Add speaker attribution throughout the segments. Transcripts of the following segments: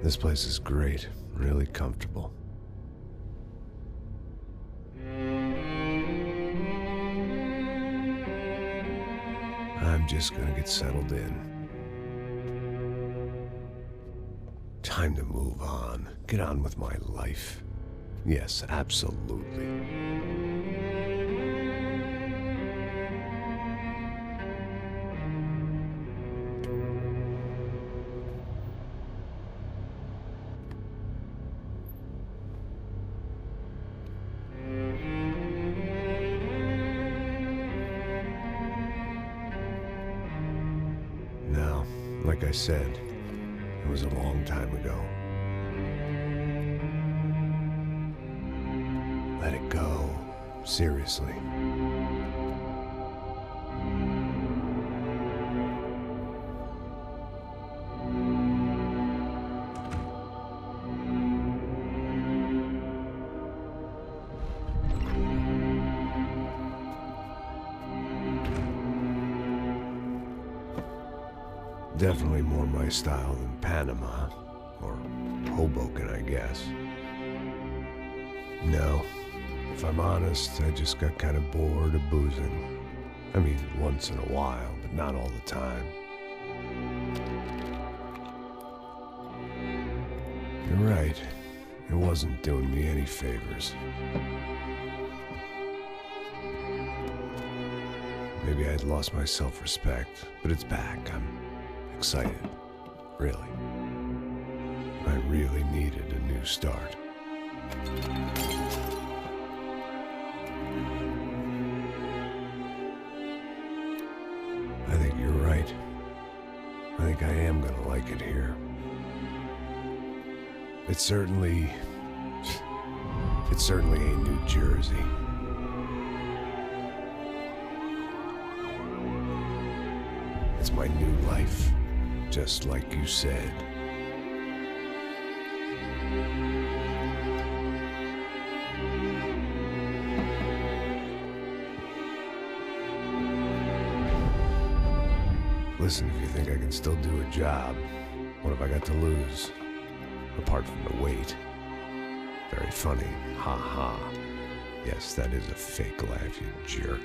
Speaker 1: This place is great, really comfortable. I'm just gonna get settled in. Time to move on. Get on with my life. Yes, absolutely. Now, like I said, it was a long time ago. Let it go. Seriously. Definitely more my style than Panama, or Hoboken, I guess. No, if I'm honest, I just got kind of bored of boozing. I mean, once in a while, but not all the time. You're right, it wasn't doing me any favors. Maybe I'd lost my self-respect, but it's back. I'm excited, really. I really needed a new start. I think you're right. I think I am gonna like it here. It certainly ain't New Jersey. It's my new life, just like you said. Listen, if you think I can still do a job, what have I got to lose? Apart from the weight. Very funny. Ha ha. Yes, that is a fake laugh, you jerk.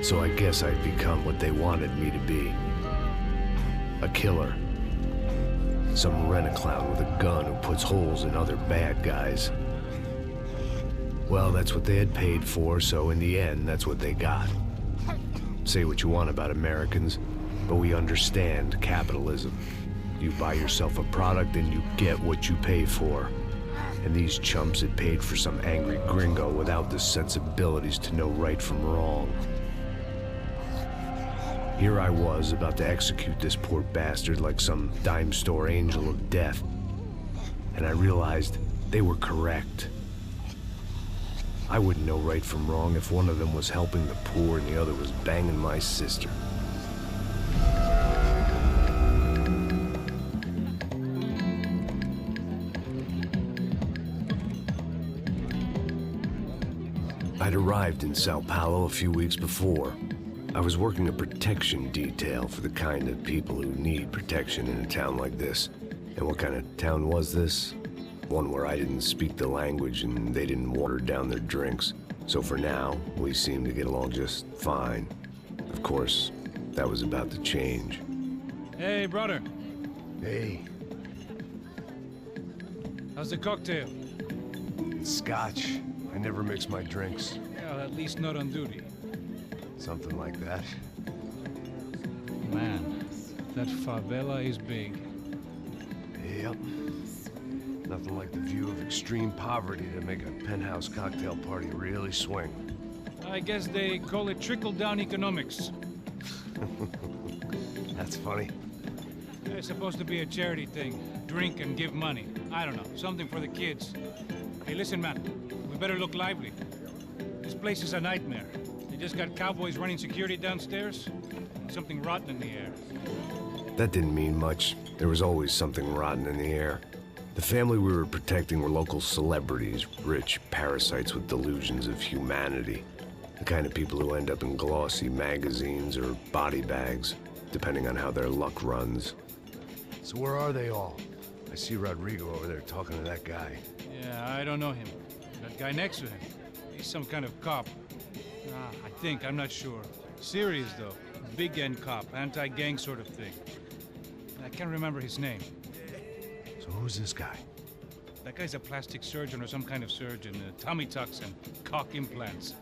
Speaker 1: So I guess I'd become what they wanted me to be. A killer. Some rent-a-clown with a gun who puts holes in other bad guys. Well, that's what they had paid for, so in the end, that's what they got. Say what you want about Americans, but we understand capitalism. You buy yourself a product and you get what you pay for. And these chumps had paid for some angry gringo without the sensibilities to know right from wrong. Here I was, about to execute this poor bastard like some dime store angel of death. and I realized they were correct. I wouldn't know right from wrong if one of them was helping the poor and the other was banging my sister. I'd arrived in Sao Paulo a few weeks before. I was working a protection detail for the kind of people who need protection in a town like this. And what kind of town was this? One where I didn't speak the language and they didn't water down their drinks. So for now, we seemed to get along just fine. Of course, that was about to change.
Speaker 2: Hey, brother.
Speaker 1: Hey.
Speaker 2: How's the cocktail?
Speaker 1: It's scotch. I never mix my drinks.
Speaker 2: Well, at least not on duty.
Speaker 1: Something like that.
Speaker 2: Man, that favela is big.
Speaker 1: Yep. Nothing like the view of extreme poverty to make a penthouse cocktail party really swing.
Speaker 2: I guess they call it trickle-down economics.
Speaker 1: That's funny.
Speaker 2: It's supposed to be a charity thing. Drink and give money. I don't know, something for the kids. Hey, listen, man. We better look lively. This place is a nightmare. They just got cowboys running security downstairs. And something rotten in the air.
Speaker 1: That didn't mean much. There was always something rotten in the air. The family we were protecting were local celebrities, rich parasites with delusions of humanity. The kind of people who end up in glossy magazines or body bags, depending on how their luck runs. So where are they all? I see Rodrigo over there talking to that guy.
Speaker 2: Yeah, I don't know him. That guy next to him. He's some kind of cop. I think, I'm not sure. Serious, though. Big end cop, anti-gang sort of thing. I can't remember his name.
Speaker 1: So who's this guy?
Speaker 2: That guy's a plastic surgeon or some kind of surgeon. Tummy tucks and cock implants.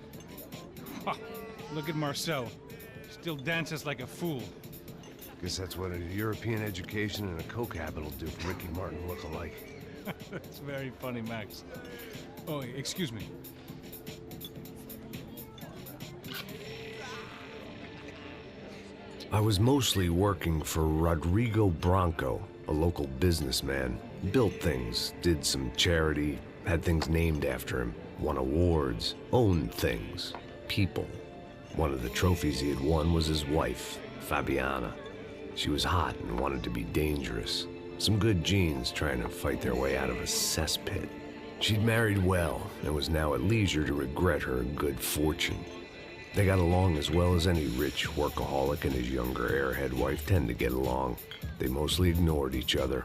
Speaker 2: Look at Marcel. Still dances like a fool.
Speaker 1: Guess that's what a European education and a coke habit will do for Ricky Martin look-alike.
Speaker 2: That's very funny, Max. Oh, excuse me.
Speaker 1: I was mostly working for Rodrigo Branco, a local businessman. Built things, did some charity, had things named after him, won awards, owned things, people. One of the trophies he had won was his wife, Fabiana. She was hot and wanted to be dangerous. Some good genes trying to fight their way out of a cesspit. She'd married well and was now at leisure to regret her good fortune. They got along as well as any rich workaholic and his younger airhead wife tend to get along. They mostly ignored each other.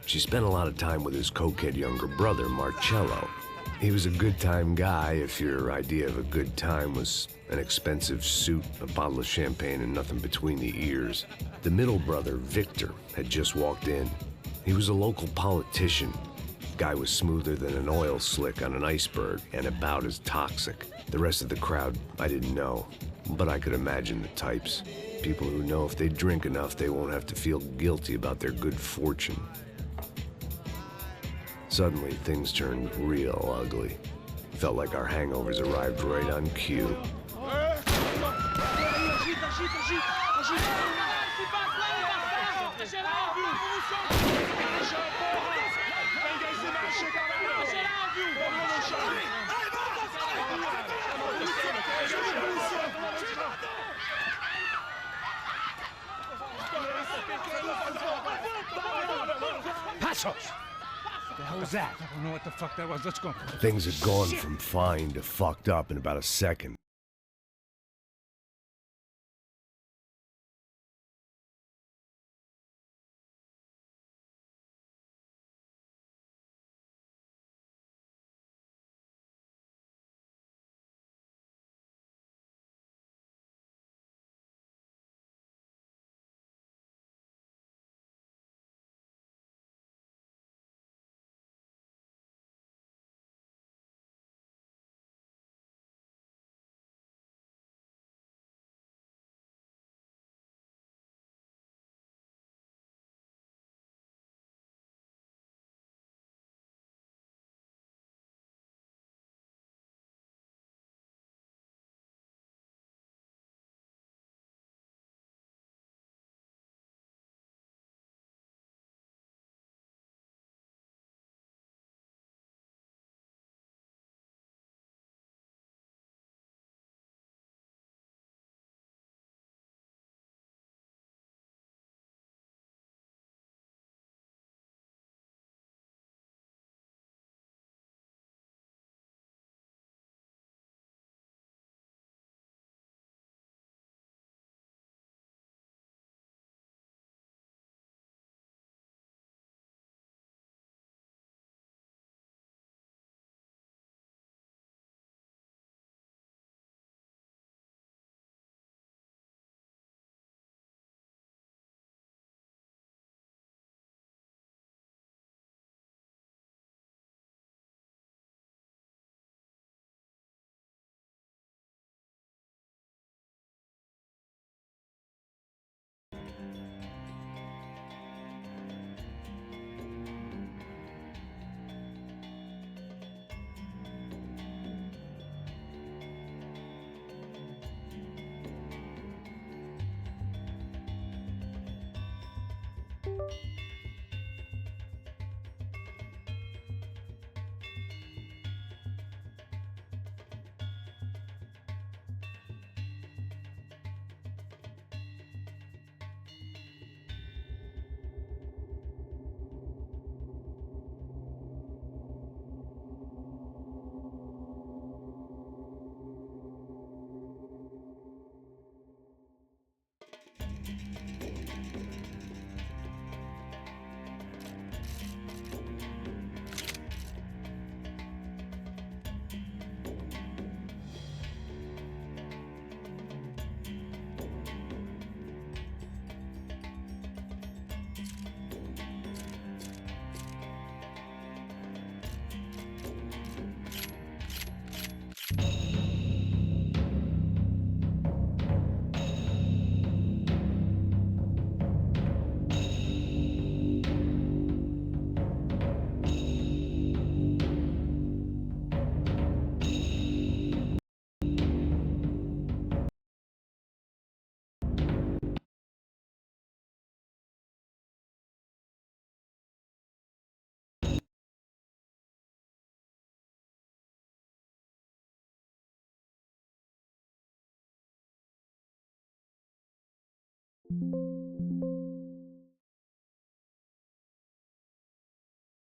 Speaker 1: She spent a lot of time with his cokehead younger brother, Marcello. He was a good-time guy if your idea of a good time was an expensive suit, a bottle of champagne, and nothing between the ears. The middle brother, Victor, had just walked in. He was a local politician. Guy was smoother than an oil slick on an iceberg and about as toxic. The rest of the crowd, I didn't know, but I could imagine the types. People who know if they drink enough, they won't have to feel guilty about their good fortune. Suddenly, things turned real ugly. Felt like our hangovers arrived right on cue.
Speaker 2: Passos! What the hell was that? I don't know what the fuck that was. Let's go.
Speaker 1: Things had gone from fine to fucked up in about a second.
Speaker 3: you.